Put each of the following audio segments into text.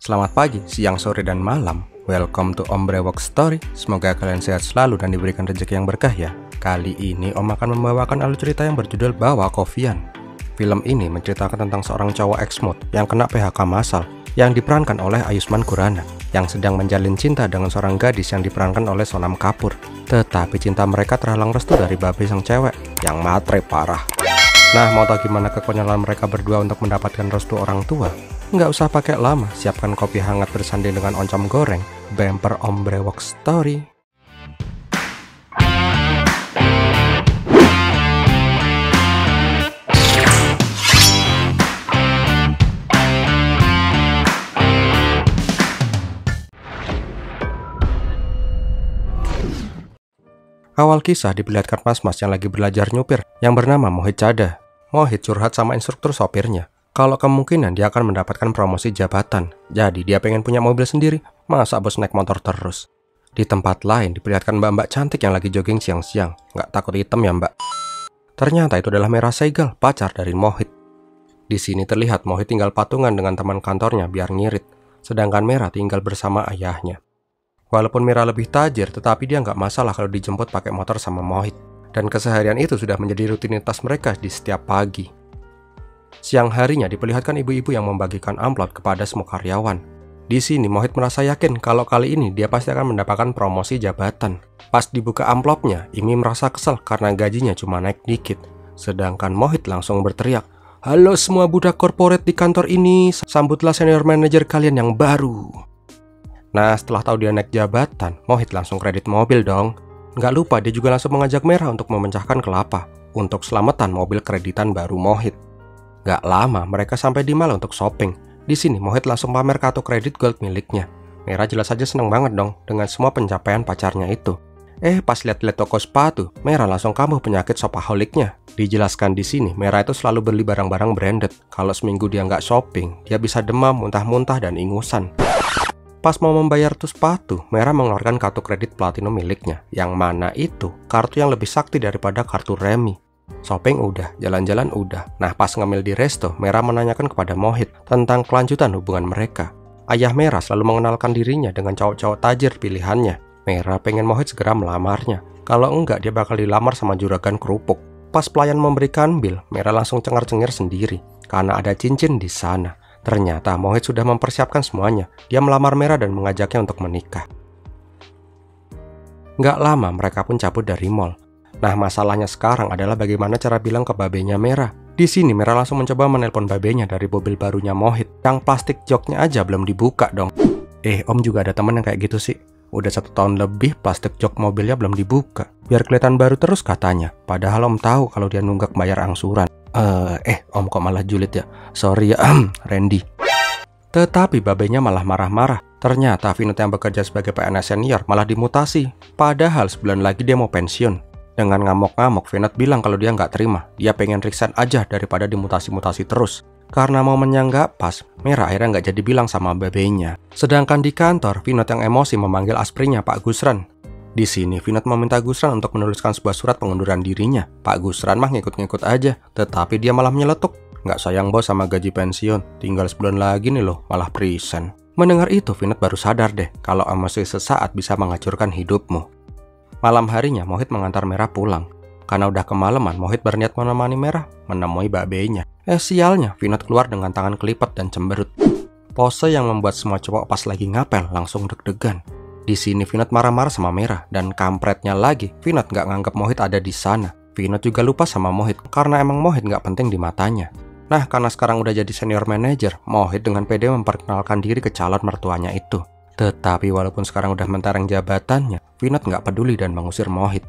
Selamat pagi, siang, sore, dan malam. Welcome to Om Brewok Story. Semoga kalian sehat selalu dan diberikan rezeki yang berkah ya. Kali ini Om akan membawakan alur cerita yang berjudul Bawa Kofian. Film ini menceritakan tentang seorang cowok ex-mod yang kena PHK massal yang diperankan oleh Ayushmann Khurrana yang sedang menjalin cinta dengan seorang gadis yang diperankan oleh Sonam Kapoor. Tetapi cinta mereka terhalang restu dari babe sang cewek yang matre parah. Nah, mau tahu gimana kekonyolan mereka berdua untuk mendapatkan restu orang tua? Nggak usah pakai lama, siapkan kopi hangat bersanding dengan oncom goreng. Bemper Om Brewok Story. Awal kisah diperlihatkan mas-mas yang lagi belajar nyupir yang bernama Mohit Chadha. Mohit curhat sama instruktur sopirnya kalau kemungkinan dia akan mendapatkan promosi jabatan. Jadi dia pengen punya mobil sendiri, masa bos naik motor terus. Di tempat lain diperlihatkan mbak-mbak cantik yang lagi jogging siang-siang. Nggak takut hitam ya mbak? Ternyata itu adalah Mera Sehgal, pacar dari Mohit. Di sini terlihat Mohit tinggal patungan dengan teman kantornya biar ngirit, sedangkan Mera tinggal bersama ayahnya. Walaupun Mera lebih tajir, tetapi dia nggak masalah kalau dijemput pakai motor sama Mohit. Dan keseharian itu sudah menjadi rutinitas mereka di setiap pagi. Siang harinya diperlihatkan ibu-ibu yang membagikan amplop kepada semua karyawan. Di sini Mohit merasa yakin kalau kali ini dia pasti akan mendapatkan promosi jabatan. Pas dibuka amplopnya, Imi merasa kesel karena gajinya cuma naik dikit. Sedangkan Mohit langsung berteriak, "Halo semua budak korporat di kantor ini, sambutlah senior manager kalian yang baru." Nah, setelah tahu dia naik jabatan, Mohit langsung kredit mobil dong. Nggak lupa dia juga langsung mengajak Mera untuk memecahkan kelapa untuk selamatan mobil kreditan baru Mohit. Gak lama mereka sampai di mall untuk shopping. Di sini Mohit langsung pamer kartu kredit gold miliknya. Mera jelas saja seneng banget dong dengan semua pencapaian pacarnya itu. Pas lihat-lihat toko sepatu, Mera langsung kambuh penyakit shopaholiknya. Dijelaskan di sini, Mera itu selalu beli barang-barang branded. Kalau seminggu dia nggak shopping, dia bisa demam, muntah-muntah, dan ingusan. Pas mau membayar tuh sepatu, Mera mengeluarkan kartu kredit platinum miliknya. Yang mana itu kartu yang lebih sakti daripada kartu remi. Shopping udah, jalan-jalan udah. Nah, pas ngemil di resto, Mera menanyakan kepada Mohit tentang kelanjutan hubungan mereka. Ayah Mera selalu mengenalkan dirinya dengan cowok-cowok tajir pilihannya. Mera pengen Mohit segera melamarnya. Kalau enggak, dia bakal dilamar sama juragan kerupuk. Pas pelayan memberikan bil, Mera langsung cengar-cengir sendiri karena ada cincin di sana. Ternyata Mohit sudah mempersiapkan semuanya. Dia melamar Mera dan mengajaknya untuk menikah. Nggak lama mereka pun cabut dari mall. Nah, masalahnya sekarang adalah bagaimana cara bilang ke babenya Mera. Di sini Mera langsung mencoba menelpon babenya dari mobil barunya Mohit. Yang plastik joknya aja belum dibuka dong. Om juga ada temen yang kayak gitu sih. Udah 1 tahun lebih plastik jok mobilnya belum dibuka. Biar kelihatan baru terus katanya. Padahal Om tahu kalau dia nunggak bayar angsuran. Om kok malah julid ya? Sorry ya, Randy. Tetapi babenya malah marah-marah. Ternyata Vinod yang bekerja sebagai PNS senior malah dimutasi. Padahal sebulan lagi dia mau pensiun. Dengan ngamuk-ngamuk, Vinod bilang kalau dia nggak terima. Dia pengen resign aja daripada dimutasi-mutasi terus. Karena momennya nggak pas, Mera akhirnya nggak jadi bilang sama babenya. Sedangkan di kantor, Vinod yang emosi memanggil asprinya Pak Gusran. Di sini, Vinod meminta Gusran untuk menuliskan sebuah surat pengunduran dirinya. Pak Gusran mah ngikut-ngikut aja, tetapi dia malah nyeletuk. Nggak sayang bos sama gaji pensiun, tinggal sebulan lagi nih loh, malah resign. Mendengar itu, Vinod baru sadar deh kalau emosi sesaat bisa menghancurkan hidupmu. Malam harinya, Mohit mengantar Mera pulang. Karena udah kemalaman, Mohit berniat menemani Mera menemui babenya. Sialnya, Vinod keluar dengan tangan kelipet dan cemberut. Pose yang membuat semua cowok pas lagi ngapel langsung deg-degan. Di sini Vinod marah-marah sama Mera, dan kampretnya lagi, Vinod nggak nganggap Mohit ada di sana. Vinod juga lupa sama Mohit karena emang Mohit nggak penting di matanya. Nah, karena sekarang udah jadi senior manager, Mohit dengan pede memperkenalkan diri ke calon mertuanya itu. Tetapi walaupun sekarang udah mentereng jabatannya, Vinod nggak peduli dan mengusir Mohit.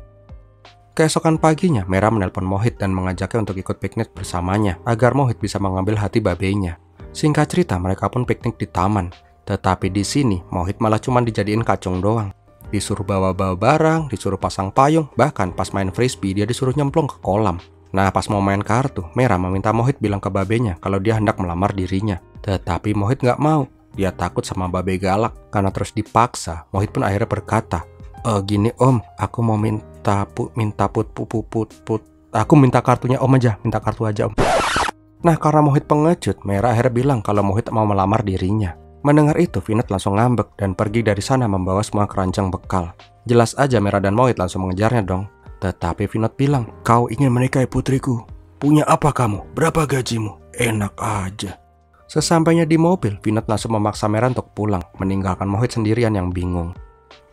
Keesokan paginya, Mera menelpon Mohit dan mengajaknya untuk ikut piknik bersamanya agar Mohit bisa mengambil hati babenya. Singkat cerita, mereka pun piknik di taman. Tetapi di sini, Mohit malah cuma dijadiin kacung doang. Disuruh bawa-bawa barang, disuruh pasang payung, bahkan pas main frisbee dia disuruh nyemplung ke kolam. Nah, pas mau main kartu, Mera meminta Mohit bilang ke babenya kalau dia hendak melamar dirinya. Tetapi Mohit nggak mau. Dia takut sama babe galak. Karena terus dipaksa, Mohit pun akhirnya berkata, "Gini om, aku mau aku minta kartunya om aja, minta kartu aja om." Nah, karena Mohit pengecut, Mera akhirnya bilang kalau Mohit mau melamar dirinya. Mendengar itu, Vinod langsung ngambek dan pergi dari sana membawa semua keranjang bekal. Jelas aja Mera dan Mohit langsung mengejarnya dong. Tetapi Vinod bilang, "Kau ingin menikahi putriku? Punya apa kamu? Berapa gajimu? Enak aja." Sesampainya di mobil, Vinod langsung memaksa Mera untuk pulang, meninggalkan Mohit sendirian yang bingung.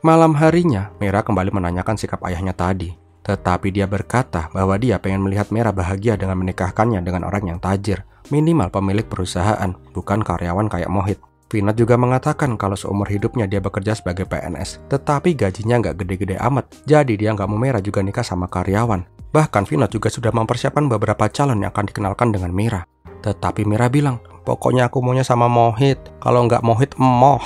Malam harinya, Mera kembali menanyakan sikap ayahnya tadi. Tetapi dia berkata bahwa dia pengen melihat Mera bahagia dengan menikahkannya dengan orang yang tajir, minimal pemilik perusahaan, bukan karyawan kayak Mohit. Vinod juga mengatakan kalau seumur hidupnya dia bekerja sebagai PNS, tetapi gajinya nggak gede-gede amat, jadi dia nggak mau Mera juga nikah sama karyawan. Bahkan Vinod juga sudah mempersiapkan beberapa calon yang akan dikenalkan dengan Mera. Tetapi Mera bilang, "Pokoknya aku maunya sama Mohit, kalau nggak Mohit emoh."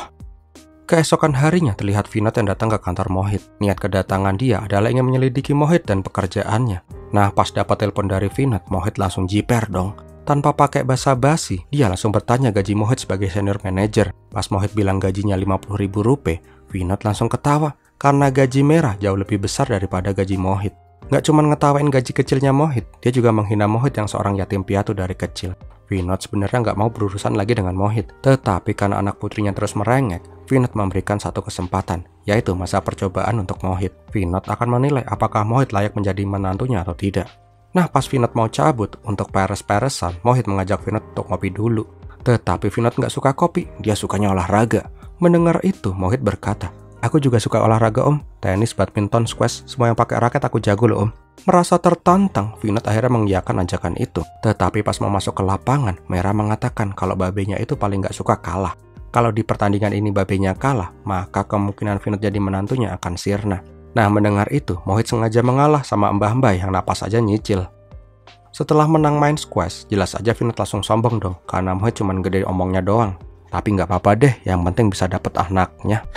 Keesokan harinya terlihat Vinod yang datang ke kantor Mohit. Niat kedatangan dia adalah ingin menyelidiki Mohit dan pekerjaannya. Nah, pas dapat telepon dari Vinod, Mohit langsung jiper dong. Tanpa pakai basa-basi, dia langsung bertanya gaji Mohit sebagai senior manager. Pas Mohit bilang gajinya 50.000 rupiah, Vinod langsung ketawa karena gaji Mera jauh lebih besar daripada gaji Mohit. Nggak cuma ngetawain gaji kecilnya Mohit, dia juga menghina Mohit yang seorang yatim piatu dari kecil. Vinod sebenarnya nggak mau berurusan lagi dengan Mohit, tetapi karena anak putrinya terus merengek, Vinod memberikan satu kesempatan, yaitu masa percobaan untuk Mohit. Vinod akan menilai apakah Mohit layak menjadi menantunya atau tidak. Nah, pas Vinod mau cabut untuk peres-peresan, Mohit mengajak Vinod untuk ngopi dulu. Tetapi Vinod nggak suka kopi, dia sukanya olahraga. Mendengar itu, Mohit berkata, "Aku juga suka olahraga om, tenis, badminton, squash, semua yang pakai raket aku jago loh om." Merasa tertantang, Vinod akhirnya mengiyakan ajakan itu. Tetapi pas mau masuk ke lapangan, Mera mengatakan kalau babenya itu paling nggak suka kalah. Kalau di pertandingan ini babenya kalah, maka kemungkinan Vinod jadi menantunya akan sirna. Nah, mendengar itu, Mohit sengaja mengalah sama mbah-mbah yang napas aja nyicil. Setelah menang main squash, jelas aja Vinod langsung sombong dong, karena Mohit cuma gede omongnya doang. Tapi nggak apa-apa deh, yang penting bisa dapet anaknya.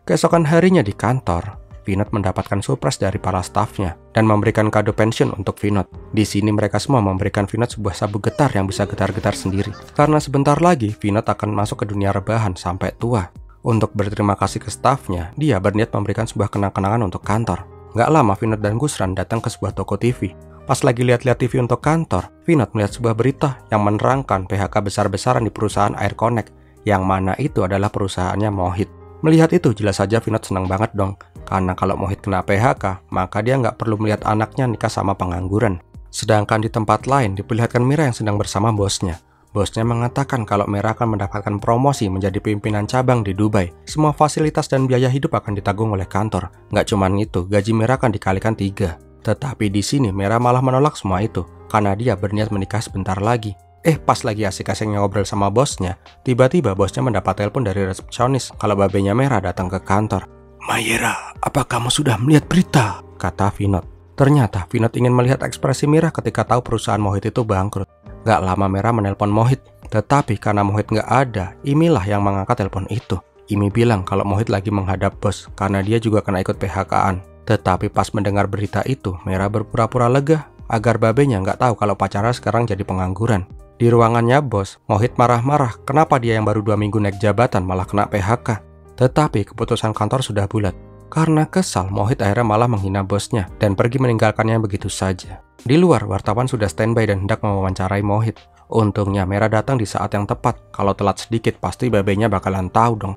Keesokan harinya di kantor, Vinod mendapatkan surprise dari para stafnya dan memberikan kado pensiun untuk Vinod. Di sini mereka semua memberikan Vinod sebuah sabuk getar yang bisa getar-getar sendiri. Karena sebentar lagi Vinod akan masuk ke dunia rebahan sampai tua. Untuk berterima kasih ke stafnya, dia berniat memberikan sebuah kenang-kenangan untuk kantor. Nggak lama Vinod dan Gusran datang ke sebuah toko TV. Pas lagi lihat-lihat TV untuk kantor, Vinod melihat sebuah berita yang menerangkan PHK besar-besaran di perusahaan Air Connect, yang mana itu adalah perusahaannya Mohit. Melihat itu jelas saja Vinod senang banget dong, karena kalau Mohit kena PHK, maka dia nggak perlu melihat anaknya nikah sama pengangguran. Sedangkan di tempat lain diperlihatkan Mira yang sedang bersama bosnya. Bosnya mengatakan kalau Mera akan mendapatkan promosi menjadi pimpinan cabang di Dubai. Semua fasilitas dan biaya hidup akan ditanggung oleh kantor. Nggak cuman itu, gaji Mera akan dikalikan 3. Tetapi di sini Mera malah menolak semua itu, karena dia berniat menikah sebentar lagi. Pas lagi asik-asiknya ngobrol sama bosnya, tiba-tiba bosnya mendapat telepon dari resepsionis kalau babenya Mera datang ke kantor. "Mayera, apa kamu sudah melihat berita?" kata Vinod. Ternyata Vinod ingin melihat ekspresi Mera ketika tahu perusahaan Mohit itu bangkrut. Gak lama Mera menelpon Mohit, tetapi karena Mohit gak ada, Imi lah yang mengangkat telepon itu. Imi bilang kalau Mohit lagi menghadap bos karena dia juga kena ikut PHK-an. Tetapi pas mendengar berita itu, Mera berpura-pura lega agar babenya gak tahu kalau pacarnya sekarang jadi pengangguran. Di ruangannya bos, Mohit marah-marah kenapa dia yang baru 2 minggu naik jabatan malah kena PHK. Tetapi keputusan kantor sudah bulat. Karena kesal, Mohit akhirnya malah menghina bosnya dan pergi meninggalkannya begitu saja. Di luar, wartawan sudah standby dan hendak mewawancarai Mohit. Untungnya Mera datang di saat yang tepat. Kalau telat sedikit, pasti babenya bakalan tahu dong.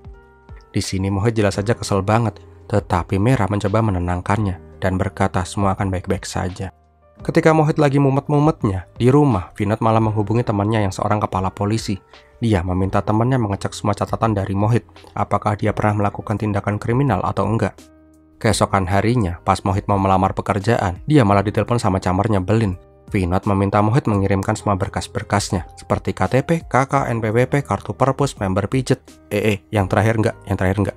Di sini Mohit jelas saja kesel banget, tetapi Mera mencoba menenangkannya dan berkata semua akan baik-baik saja. Ketika Mohit lagi mumet-mumetnya, di rumah, Vinod malah menghubungi temannya yang seorang kepala polisi. Dia meminta temannya mengecek semua catatan dari Mohit, apakah dia pernah melakukan tindakan kriminal atau enggak. Keesokan harinya, pas Mohit mau melamar pekerjaan, dia malah ditelepon sama camarnya Belin. Vinod meminta Mohit mengirimkan semua berkas-berkasnya, seperti KTP, KK, NPWP, kartu perpus, member pijet. Yang terakhir enggak.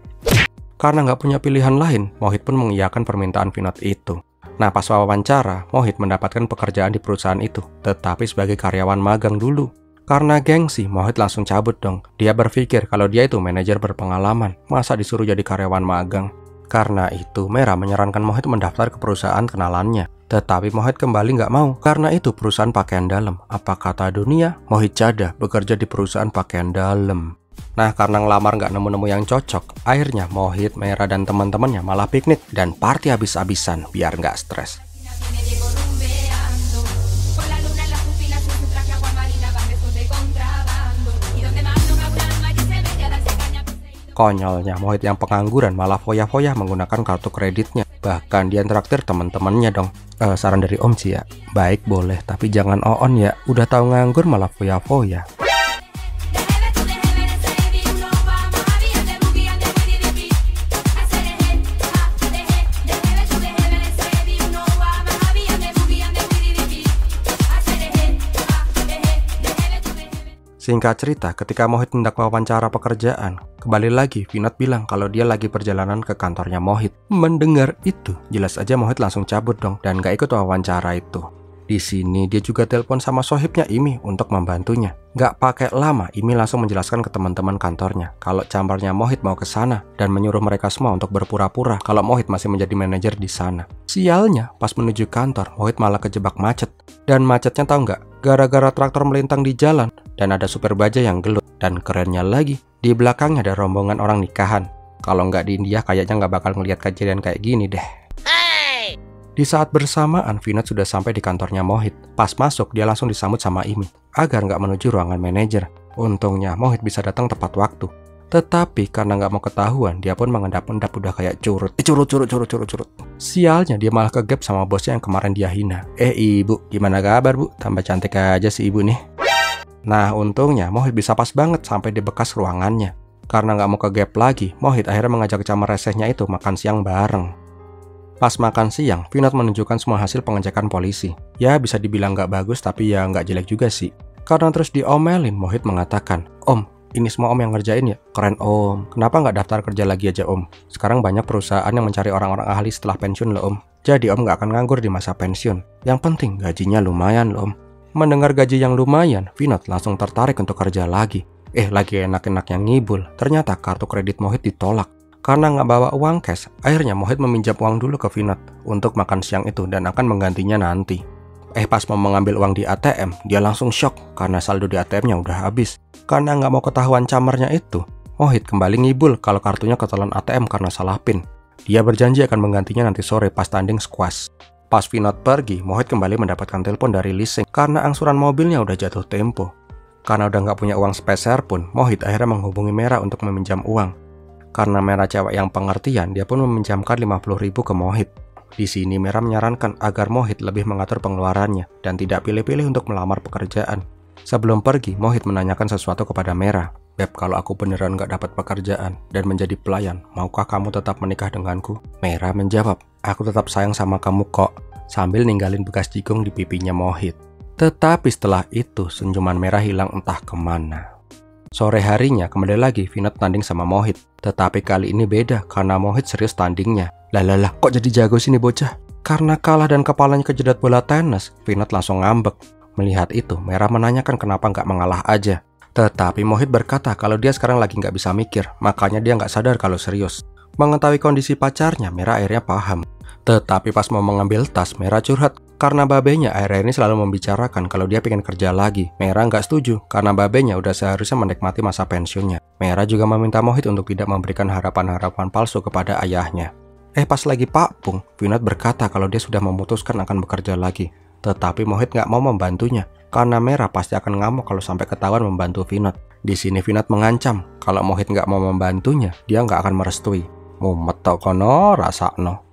Karena nggak punya pilihan lain, Mohit pun mengiyakan permintaan Vinod itu. Nah, pas wawancara, Mohit mendapatkan pekerjaan di perusahaan itu, tetapi sebagai karyawan magang dulu. Karena gengsi, Mohit langsung cabut dong. Dia berpikir kalau dia itu manajer berpengalaman, masa disuruh jadi karyawan magang. Karena itu, Mera menyarankan Mohit mendaftar ke perusahaan kenalannya. Tetapi Mohit kembali nggak mau, karena itu perusahaan pakaian dalam. Apa kata dunia? Mohit Cada bekerja di perusahaan pakaian dalam. Nah, karena ngelamar nggak nemu-nemu yang cocok, akhirnya Mohit, Mera, dan teman-temannya malah piknik dan party habis-habisan biar nggak stres. Konyolnya, Mohit yang pengangguran malah foya-foya menggunakan kartu kreditnya. Bahkan dia traktir teman-temannya dong. Saran dari Om sih ya, baik boleh, tapi jangan on ya. Udah tahu nganggur malah foya-foya. Singkat cerita, ketika Mohit hendak wawancara pekerjaan, kembali lagi Vinod bilang kalau dia lagi perjalanan ke kantornya Mohit. Mendengar itu, jelas aja Mohit langsung cabut dong dan gak ikut wawancara itu. Di sini dia juga telepon sama sohibnya Imi untuk membantunya. Gak pakai lama, Imi langsung menjelaskan ke teman-teman kantornya kalau campernya Mohit mau ke sana dan menyuruh mereka semua untuk berpura-pura kalau Mohit masih menjadi manajer di sana. Sialnya, pas menuju kantor, Mohit malah kejebak macet. Dan macetnya tahu nggak? Gara-gara traktor melintang di jalan dan ada supir baja yang gelut. Dan kerennya lagi, di belakangnya ada rombongan orang nikahan. Kalau nggak di India kayaknya nggak bakal ngelihat kejadian kayak gini deh. Di saat bersamaan, Vinod sudah sampai di kantornya Mohit. Pas masuk, dia langsung disambut sama Imi agar nggak menuju ruangan manajer. Untungnya Mohit bisa datang tepat waktu. Tetapi karena nggak mau ketahuan, dia pun mengendap-endap udah kayak curut. Curut. Sialnya dia malah kegap sama bosnya yang kemarin dia hina. Ibu, gimana kabar bu? Tambah cantik aja si ibu nih. Nah untungnya Mohit bisa pas banget sampai di bekas ruangannya. Karena nggak mau kegap lagi, Mohit akhirnya mengajak camar resehnya itu makan siang bareng. Pas makan siang, Vinod menunjukkan semua hasil pengecekan polisi. Ya bisa dibilang nggak bagus tapi ya nggak jelek juga sih. Karena terus diomelin, Mohit mengatakan, Om, ini semua Om yang ngerjain ya? Keren Om. Kenapa nggak daftar kerja lagi aja Om? Sekarang banyak perusahaan yang mencari orang-orang ahli setelah pensiun loh Om. Jadi Om nggak akan nganggur di masa pensiun. Yang penting gajinya lumayan loh Om. Mendengar gaji yang lumayan, Vinod langsung tertarik untuk kerja lagi. Lagi enak-enaknya ngibul. Ternyata kartu kredit Mohit ditolak. Karena nggak bawa uang cash, akhirnya Mohit meminjam uang dulu ke Vinod untuk makan siang itu dan akan menggantinya nanti. Pas mau mengambil uang di ATM, dia langsung shock karena saldo di ATM-nya udah habis. Karena nggak mau ketahuan camernya itu, Mohit kembali ngibul kalau kartunya ketelan ATM karena salah PIN. Dia berjanji akan menggantinya nanti sore pas tanding squash. Pas Vinod pergi, Mohit kembali mendapatkan telepon dari leasing karena angsuran mobilnya udah jatuh tempo. Karena udah nggak punya uang speser pun, Mohit akhirnya menghubungi Mera untuk meminjam uang. Karena Mera cewek yang pengertian, dia pun meminjamkan 50.000 ke Mohit. Di sini Mera menyarankan agar Mohit lebih mengatur pengeluarannya dan tidak pilih-pilih untuk melamar pekerjaan. Sebelum pergi, Mohit menanyakan sesuatu kepada Mera. Beb, kalau aku beneran gak dapat pekerjaan dan menjadi pelayan, maukah kamu tetap menikah denganku? Mera menjawab, aku tetap sayang sama kamu kok, sambil ninggalin bekas jigong di pipinya Mohit. Tetapi setelah itu, senyuman Mera hilang entah kemana. Sore harinya, kembali lagi Vinod tanding sama Mohit. Tetapi kali ini beda, karena Mohit serius tandingnya. Lah, kok jadi jago sini bocah? Karena kalah dan kepalanya kejedat bola tenis, Vinod langsung ngambek. Melihat itu, Mera menanyakan kenapa nggak mengalah aja. Tetapi Mohit berkata kalau dia sekarang lagi nggak bisa mikir, makanya dia nggak sadar kalau serius. Mengetahui kondisi pacarnya, Mera akhirnya paham. Tetapi pas mau mengambil tas, Mera curhat. Karena babenya akhirnya ini selalu membicarakan kalau dia pengen kerja lagi. Mera nggak setuju, karena babenya udah seharusnya menikmati masa pensiunnya. Mera juga meminta Mohit untuk tidak memberikan harapan-harapan palsu kepada ayahnya. Pas lagi Pak Pung, Vinod berkata kalau dia sudah memutuskan akan bekerja lagi. Tetapi Mohit nggak mau membantunya, karena Mera pasti akan ngamuk kalau sampai ketahuan membantu Vinod. Di sini Vinod mengancam, kalau Mohit nggak mau membantunya, dia nggak akan merestui. Mumet tau kono, rasakno.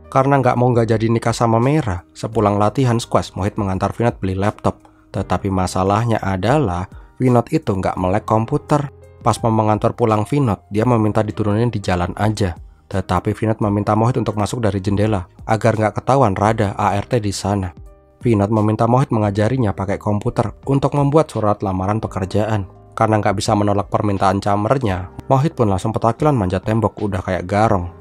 Karena nggak jadi nikah sama Mera, sepulang latihan squash, Mohit mengantar Vinod beli laptop. Tetapi masalahnya adalah, Vinod itu nggak melek komputer. Pas mau mengantar pulang Vinod, dia meminta diturunin di jalan aja. Tetapi Vinod meminta Mohit untuk masuk dari jendela, agar nggak ketahuan rada ART di sana. Vinod meminta Mohit mengajarinya pakai komputer untuk membuat surat lamaran pekerjaan. Karena nggak bisa menolak permintaan camernya, Mohit pun langsung petakilan manjat tembok udah kayak garong.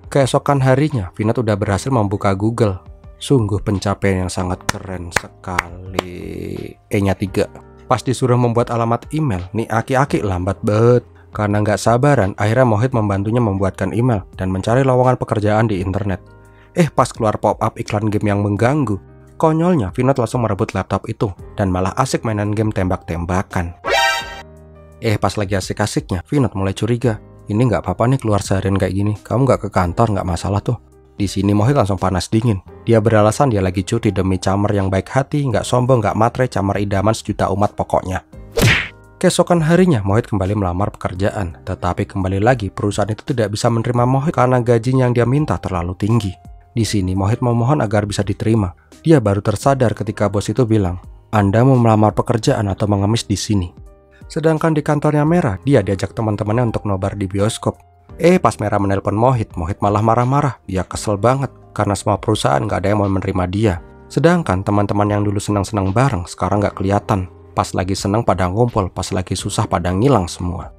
Keesokan harinya, Vinod udah berhasil membuka Google. Sungguh pencapaian yang sangat keren sekali. E-nya 3. Pas disuruh membuat alamat email, nih aki-aki lambat banget. Karena nggak sabaran, akhirnya Mohit membantunya membuatkan email dan mencari lowongan pekerjaan di internet. Pas keluar pop-up iklan game yang mengganggu. Konyolnya, Vinod langsung merebut laptop itu dan malah asik mainan game tembak-tembakan. Pas lagi asik-asiknya, Vinod mulai curiga. Ini nggak apa-apa nih keluar seharian kayak gini. Kamu nggak ke kantor nggak masalah tuh. Di sini Mohit langsung panas dingin. Dia beralasan dia lagi cuti demi camer yang baik hati, nggak sombong, nggak matre, camer idaman sejuta umat pokoknya. Keesokan harinya, Mohit kembali melamar pekerjaan. Tetapi kembali lagi, perusahaan itu tidak bisa menerima Mohit karena gajinya yang dia minta terlalu tinggi. Di sini, Mohit memohon agar bisa diterima. Dia baru tersadar ketika bos itu bilang, "Anda mau melamar pekerjaan atau mengemis di sini?" Sedangkan di kantornya Merah, dia diajak teman-temannya untuk nobar di bioskop. Pas Merah menelpon Mohit malah marah-marah. Dia kesel banget karena semua perusahaan gak ada yang mau menerima dia. Sedangkan teman-teman yang dulu senang-senang bareng sekarang gak kelihatan. Pas lagi senang pada ngumpul, pas lagi susah pada ngilang semua.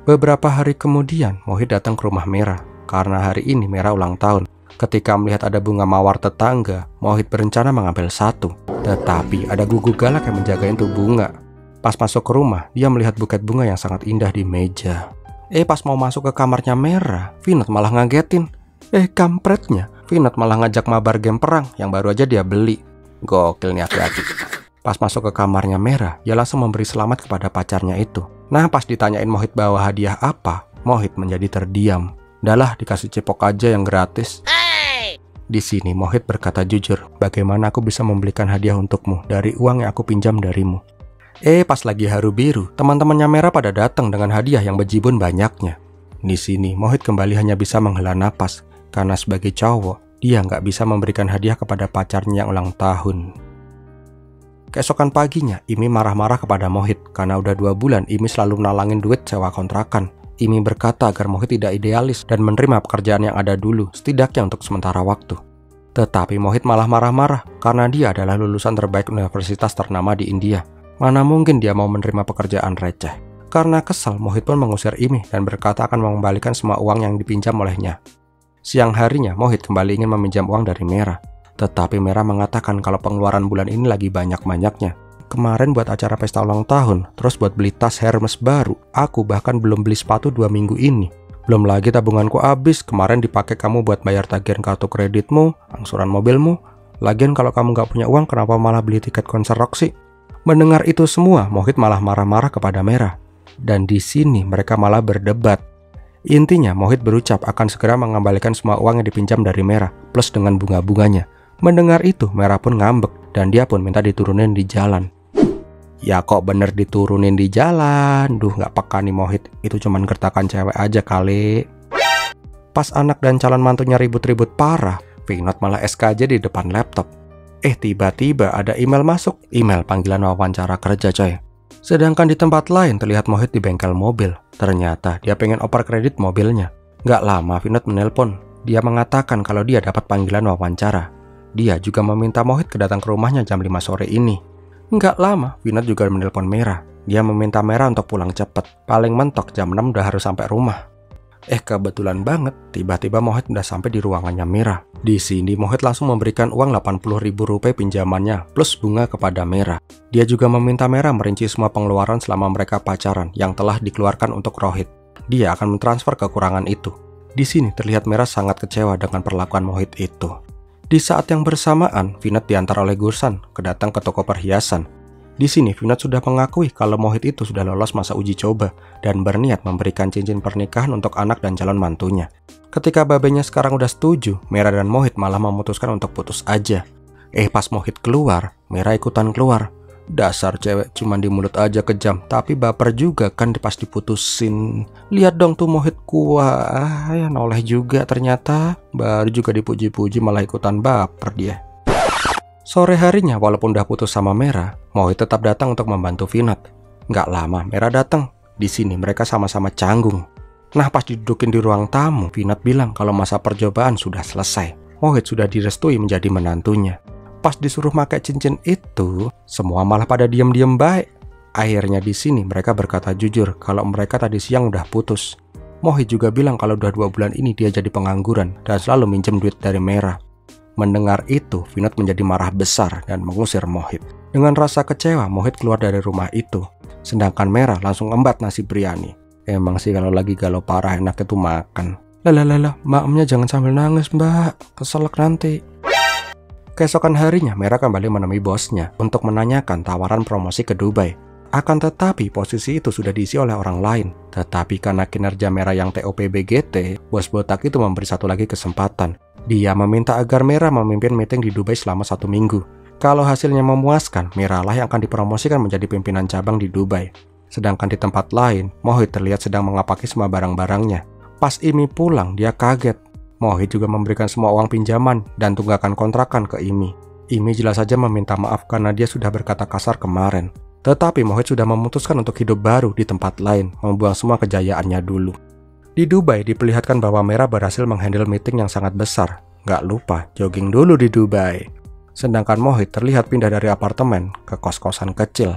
Beberapa hari kemudian, Mohit datang ke rumah Merah. Karena hari ini Merah ulang tahun. Ketika melihat ada bunga mawar tetangga, Mohit berencana mengambil satu. Tetapi ada gugu galak yang menjagain tuh bunga. Pas masuk ke rumah, dia melihat buket bunga yang sangat indah di meja. Pas mau masuk ke kamarnya Merah, Vinod malah ngagetin. Kampretnya, Vinod malah ngajak mabar game perang yang baru aja dia beli. Gokil nih aki-aki. Pas masuk ke kamarnya Merah, dia langsung memberi selamat kepada pacarnya itu. Nah, pas ditanyain Mohit bawa hadiah apa, Mohit menjadi terdiam. Dahlah, dikasih cepok aja yang gratis. Di sini Mohit berkata jujur, bagaimana aku bisa membelikan hadiah untukmu dari uang yang aku pinjam darimu. Pas lagi haru biru, teman-temannya Merah pada datang dengan hadiah yang bejibun banyaknya. Di sini Mohit kembali hanya bisa menghela napas. Karena sebagai cowok, dia nggak bisa memberikan hadiah kepada pacarnya yang ulang tahun. Keesokan paginya, Imi marah-marah kepada Mohit karena udah 2 bulan Imi selalu nalangin duit sewa kontrakan. Imi berkata agar Mohit tidak idealis dan menerima pekerjaan yang ada dulu, setidaknya untuk sementara waktu. Tetapi Mohit malah marah-marah karena dia adalah lulusan terbaik universitas ternama di India. Mana mungkin dia mau menerima pekerjaan receh. Karena kesal, Mohit pun mengusir Imi dan berkata akan mengembalikan semua uang yang dipinjam olehnya. Siang harinya, Mohit kembali ingin meminjam uang dari Merah. Tetapi Merah mengatakan kalau pengeluaran bulan ini lagi banyak-banyaknya. Kemarin buat acara pesta ulang tahun, terus buat beli tas Hermes baru. Aku bahkan belum beli sepatu 2 minggu ini. Belum lagi tabunganku habis, kemarin dipakai kamu buat bayar tagihan kartu kreditmu, angsuran mobilmu. Lagian kalau kamu gak punya uang, kenapa malah beli tiket konser rock sih? Mendengar itu semua, Mohit malah marah-marah kepada Merah. Dan di sini mereka malah berdebat. Intinya, Mohit berucap akan segera mengembalikan semua uang yang dipinjam dari Merah, plus dengan bunga-bunganya. Mendengar itu, Merah pun ngambek, dan dia pun minta diturunin di jalan. Ya kok bener diturunin di jalan? Duh, gak peka nih Mohit, itu cuman gertakan cewek aja kali. Pas anak dan calon mantunya ribut-ribut parah, Vinod malah SKJ di depan laptop. Tiba-tiba ada email masuk, email panggilan wawancara kerja coy. Sedangkan di tempat lain terlihat Mohit di bengkel mobil. Ternyata dia pengen oper kredit mobilnya. Gak lama Vinod menelpon. Dia mengatakan kalau dia dapat panggilan wawancara. Dia juga meminta Mohit datang ke rumahnya jam 5 sore ini. Gak lama Vinod juga menelpon Merah. Dia meminta Merah untuk pulang cepat. Paling mentok jam 6 udah harus sampai rumah. Kebetulan banget, tiba-tiba Mohit udah sampai di ruangannya Merah. Di sini Mohit langsung memberikan uang 80.000 rupiah pinjamannya plus bunga kepada Merah. Dia juga meminta Merah merinci semua pengeluaran selama mereka pacaran yang telah dikeluarkan untuk Rohit. Dia akan mentransfer kekurangan itu. Di sini terlihat Merah sangat kecewa dengan perlakuan Mohit itu. Di saat yang bersamaan, Vinod diantar oleh Gursan datang ke toko perhiasan. Di sini Vinod sudah mengakui kalau Mohit itu sudah lolos masa uji coba dan berniat memberikan cincin pernikahan untuk anak dan calon mantunya. Ketika babenya sekarang udah setuju, Merah dan Mohit malah memutuskan untuk putus aja. Pas Mohit keluar, Merah ikutan keluar. Dasar cewek cuman di mulut aja kejam, tapi baper juga kan pas diputusin. Lihat dong tuh Mohit kuah, ya noleh juga ternyata. Baru juga dipuji-puji malah ikutan baper dia. Sore harinya walaupun udah putus sama Merah, Mohit tetap datang untuk membantu Vinod. Nggak lama Merah datang. Di sini mereka sama-sama canggung. Nah pas didudukin di ruang tamu, Vinod bilang kalau masa percobaan sudah selesai. Mohit sudah direstui menjadi menantunya. Pas disuruh pakai cincin itu, semua malah pada diam-diam baik. Akhirnya di sini mereka berkata jujur kalau mereka tadi siang udah putus. Mohit juga bilang kalau udah 2 bulan ini dia jadi pengangguran dan selalu minjem duit dari Merah. Mendengar itu, Vinod menjadi marah besar dan mengusir Mohit. Dengan rasa kecewa, Mohit keluar dari rumah itu. Sedangkan Merah langsung embat nasi biryani. Emang sih kalau lagi galau parah enak itu makan. Lah, maamnya jangan sambil nangis mbak, keselak nanti. Keesokan harinya, Merah kembali menemui bosnya untuk menanyakan tawaran promosi ke Dubai. Akan tetapi posisi itu sudah diisi oleh orang lain. Tetapi karena kinerja Merah yang TOP-BGT, bos botak itu memberi satu lagi kesempatan. Dia meminta agar Merah memimpin meeting di Dubai selama 1 minggu. Kalau hasilnya memuaskan, Mira lah yang akan dipromosikan menjadi pimpinan cabang di Dubai. Sedangkan di tempat lain, Mohit terlihat sedang mengapaki semua barang-barangnya. Pas Imi pulang, dia kaget. Mohit juga memberikan semua uang pinjaman dan tunggakan kontrakan ke Imi. Imi jelas saja meminta maaf karena dia sudah berkata kasar kemarin. Tetapi Mohit sudah memutuskan untuk hidup baru di tempat lain, membuang semua kejayaannya dulu. Di Dubai diperlihatkan bahwa Mira berhasil menghandle meeting yang sangat besar. Gak lupa jogging dulu di Dubai. Sedangkan Mohit terlihat pindah dari apartemen ke kos-kosan kecil.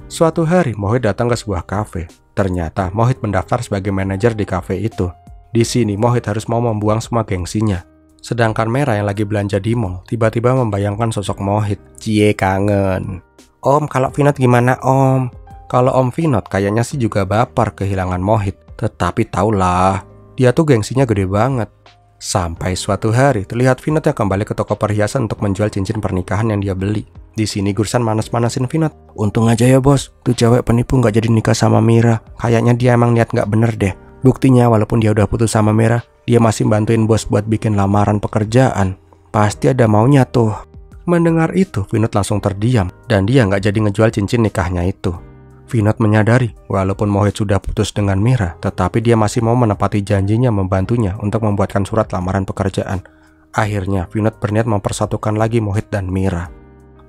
Suatu hari Mohit datang ke sebuah kafe. Ternyata Mohit mendaftar sebagai manajer di kafe itu. Di sini Mohit harus mau membuang semua gengsinya. Sedangkan Mira yang lagi belanja di mall tiba-tiba membayangkan sosok Mohit. Cie, kangen. Om, kalau Vinod gimana om? Kalau Om Vinod kayaknya sih juga baper kehilangan Mohit. Tetapi tahulah, dia tuh gengsinya gede banget. Sampai suatu hari terlihat Vinod yang kembali ke toko perhiasan untuk menjual cincin pernikahan yang dia beli. Di sini Gursan manas-manasin Vinod. Untung aja ya bos, tuh cewek penipu nggak jadi nikah sama Mira. Kayaknya dia emang niat nggak bener deh. Buktinya walaupun dia udah putus sama Mira, dia masih bantuin bos buat bikin lamaran pekerjaan. Pasti ada maunya tuh. Mendengar itu, Vinod langsung terdiam dan dia nggak jadi ngejual cincin nikahnya itu. Vinod menyadari walaupun Mohit sudah putus dengan Mira, tetapi dia masih mau menepati janjinya membantunya untuk membuatkan surat lamaran pekerjaan. Akhirnya Vinod berniat mempersatukan lagi Mohit dan Mira.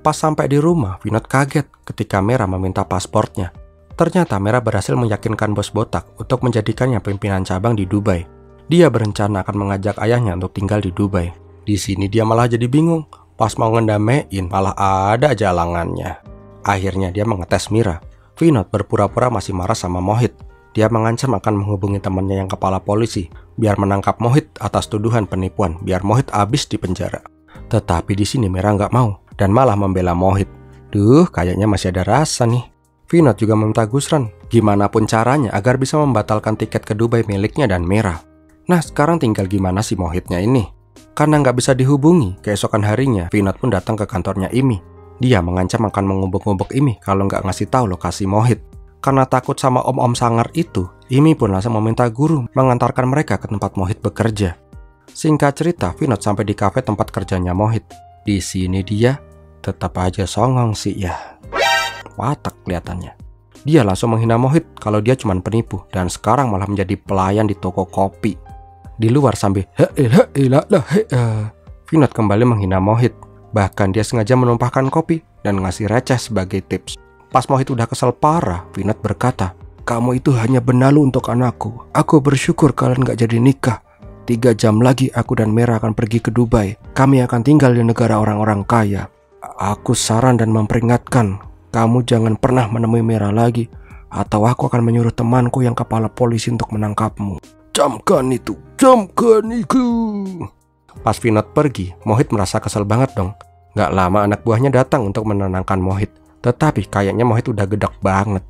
Pas sampai di rumah, Vinod kaget ketika Mira meminta pasportnya. Ternyata Mira berhasil meyakinkan bos botak untuk menjadikannya pimpinan cabang di Dubai. Dia berencana akan mengajak ayahnya untuk tinggal di Dubai. Di sini dia malah jadi bingung. Pas mau ngendamein, malah ada aja halangannya. Akhirnya dia mengetes Mira. Vinod berpura-pura masih marah sama Mohit. Dia mengancam akan menghubungi temannya yang kepala polisi biar menangkap Mohit atas tuduhan penipuan, biar Mohit habis di penjara. Tetapi di sini Mira nggak mau dan malah membela Mohit. Duh, kayaknya masih ada rasa nih. Vinod juga meminta Gusran gimana pun caranya agar bisa membatalkan tiket ke Dubai miliknya dan Mira. Nah, sekarang tinggal gimana si Mohitnya ini? Karena nggak bisa dihubungi, keesokan harinya Vinod pun datang ke kantornya Imi. Dia mengancam akan mengubek-ubek Imi kalau nggak ngasih tahu lokasi Mohit. Karena takut sama om-om sangar itu, Imi pun langsung meminta guru mengantarkan mereka ke tempat Mohit bekerja. Singkat cerita, Vinod sampai di kafe tempat kerjanya Mohit. Di sini dia tetap aja songong sih ya. Watak kelihatannya. Dia langsung menghina Mohit kalau dia cuma penipu dan sekarang malah menjadi pelayan di toko kopi. Di luar sambil Vinod kembali menghina Mohit. Bahkan dia sengaja menumpahkan kopi dan ngasih receh sebagai tips. Pas Mohit udah kesel parah, Vinod berkata, "Kamu itu hanya benalu untuk anakku. Aku bersyukur kalian gak jadi nikah. 3 jam lagi aku dan Mira akan pergi ke Dubai. Kami akan tinggal di negara orang-orang kaya. Aku saran dan memperingatkan, kamu jangan pernah menemui Mira lagi, atau aku akan menyuruh temanku yang kepala polisi untuk menangkapmu. Camkan itu, camkan itu." Pas Vinod pergi, Mohit merasa kesel banget dong. Gak lama anak buahnya datang untuk menenangkan Mohit. Tetapi kayaknya Mohit udah gedek banget.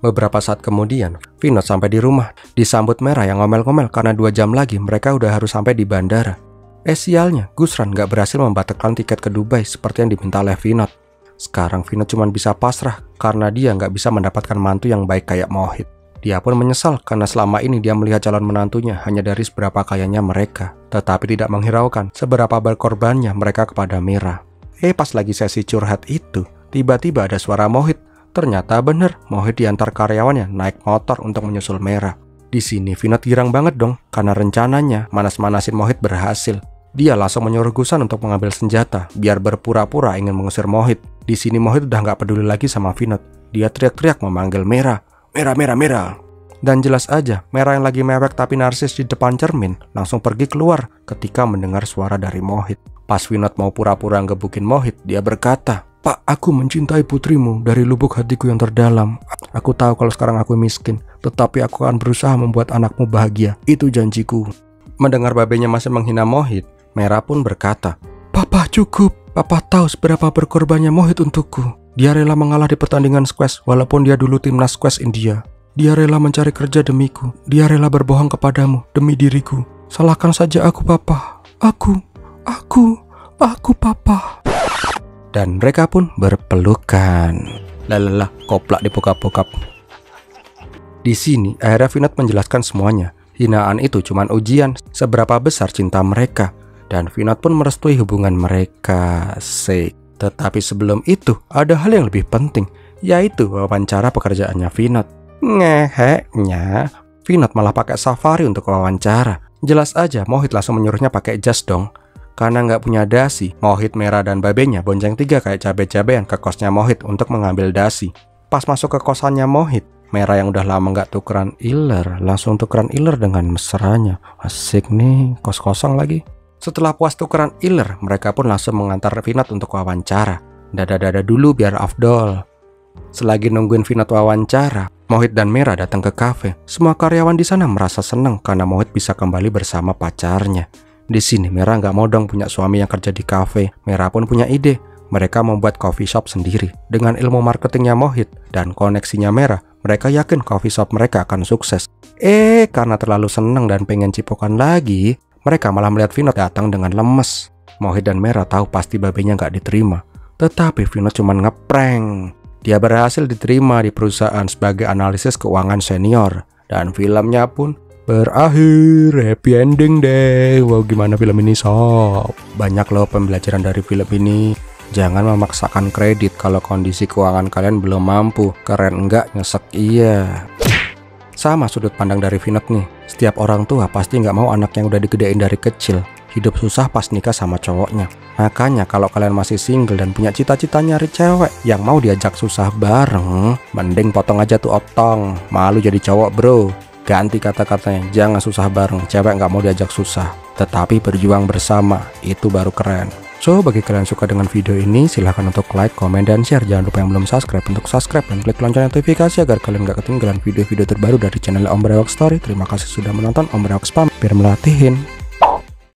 Beberapa saat kemudian, Vinod sampai di rumah. Disambut Mira yang ngomel-ngomel karena 2 jam lagi mereka udah harus sampai di bandara. Sialnya, Gusran gak berhasil membatalkan tiket ke Dubai seperti yang diminta oleh Vinod. Sekarang Vinod cuma bisa pasrah karena dia gak bisa mendapatkan mantu yang baik kayak Mohit. Dia pun menyesal karena selama ini dia melihat calon menantunya hanya dari seberapa kayanya mereka, tetapi tidak menghiraukan seberapa berkorbannya mereka kepada Mira. Pas lagi sesi curhat itu, tiba-tiba ada suara Mohit. Ternyata bener, Mohit diantar karyawannya naik motor untuk menyusul Mira. Di sini Vinod girang banget dong, karena rencananya manas-manasin Mohit berhasil. Dia langsung menyuruh Gusran untuk mengambil senjata, biar berpura-pura ingin mengusir Mohit. Di sini Mohit udah nggak peduli lagi sama Vinod. Dia teriak-teriak memanggil Mira. Mira, Mira, Mira. Dan jelas aja, Mira yang lagi mewek tapi narsis di depan cermin langsung pergi keluar ketika mendengar suara dari Mohit. Pas Vinod mau pura-pura ngebukin Mohit, dia berkata, "Pak, aku mencintai putrimu dari lubuk hatiku yang terdalam. Aku tahu kalau sekarang aku miskin, tetapi aku akan berusaha membuat anakmu bahagia. Itu janjiku." Mendengar babenya masih menghina Mohit, Mira pun berkata, "Papa cukup. Papa tahu seberapa berkorbannya Mohit untukku. Dia rela mengalah di pertandingan squash walaupun dia dulu timnas squash India. Dia rela mencari kerja demiku. Dia rela berbohong kepadamu demi diriku. Salahkan saja aku, Papa. Aku, Papa." Dan mereka pun berpelukan. Lalalah, koplak dipokap-pokap. Di sini, akhirnya Vinod menjelaskan semuanya. Hinaan itu cuma ujian seberapa besar cinta mereka. Dan Vinod pun merestui hubungan mereka. Tetapi sebelum itu, ada hal yang lebih penting, yaitu wawancara pekerjaannya Vinod. Ngeheknya, Vinod malah pakai safari untuk wawancara. Jelas aja Mohit langsung menyuruhnya pakai jas dong. Karena nggak punya dasi, Mohit, Mera, dan babenya bonceng 3 kayak cabe-cabean ke kosnya Mohit untuk mengambil dasi. Pas masuk ke kosannya Mohit, Mera yang udah lama nggak tukeran iler, langsung tukeran iler dengan mesranya. Asik nih, kos kosong lagi. Setelah puas tukeran iler, mereka pun langsung mengantar Vinod untuk wawancara. Dada-dada dulu biar afdol. Selagi nungguin Vinod wawancara, Mohit dan Mera datang ke kafe. Semua karyawan di sana merasa senang karena Mohit bisa kembali bersama pacarnya. Di sini Mera nggak mau dong punya suami yang kerja di kafe. Mera pun punya ide. Mereka membuat coffee shop sendiri. Dengan ilmu marketingnya Mohit dan koneksinya Mera, mereka yakin coffee shop mereka akan sukses. Karena terlalu senang dan pengen cipokan lagi, mereka malah melihat Vinod datang dengan lemes. Mohit dan Mera tahu pasti babenya nggak diterima. Tetapi Vinod cuma ngeprank. Dia berhasil diterima di perusahaan sebagai analisis keuangan senior. Dan filmnya pun berakhir happy ending deh. Wow, gimana film ini sob? Banyak loh pembelajaran dari film ini. Jangan memaksakan kredit kalau kondisi keuangan kalian belum mampu. Keren enggak, nyesek iya. Sama sudut pandang dari Vinod nih. Setiap orang tua pasti nggak mau anak yang udah digedein dari kecil hidup susah pas nikah sama cowoknya. Makanya kalau kalian masih single dan punya cita-cita nyari cewek yang mau diajak susah bareng, mending potong aja tuh otong. Malu jadi cowok bro. Ganti kata-katanya, jangan susah bareng. Cewek nggak mau diajak susah, tetapi berjuang bersama. Itu baru keren. So, bagi kalian yang suka dengan video ini, silahkan untuk like, komen, dan share. Jangan lupa yang belum subscribe untuk subscribe dan klik lonceng notifikasi agar kalian gak ketinggalan video-video terbaru dari channel Om Brewok Story. Terima kasih sudah menonton. Om Brewok Spam, biar melatihin.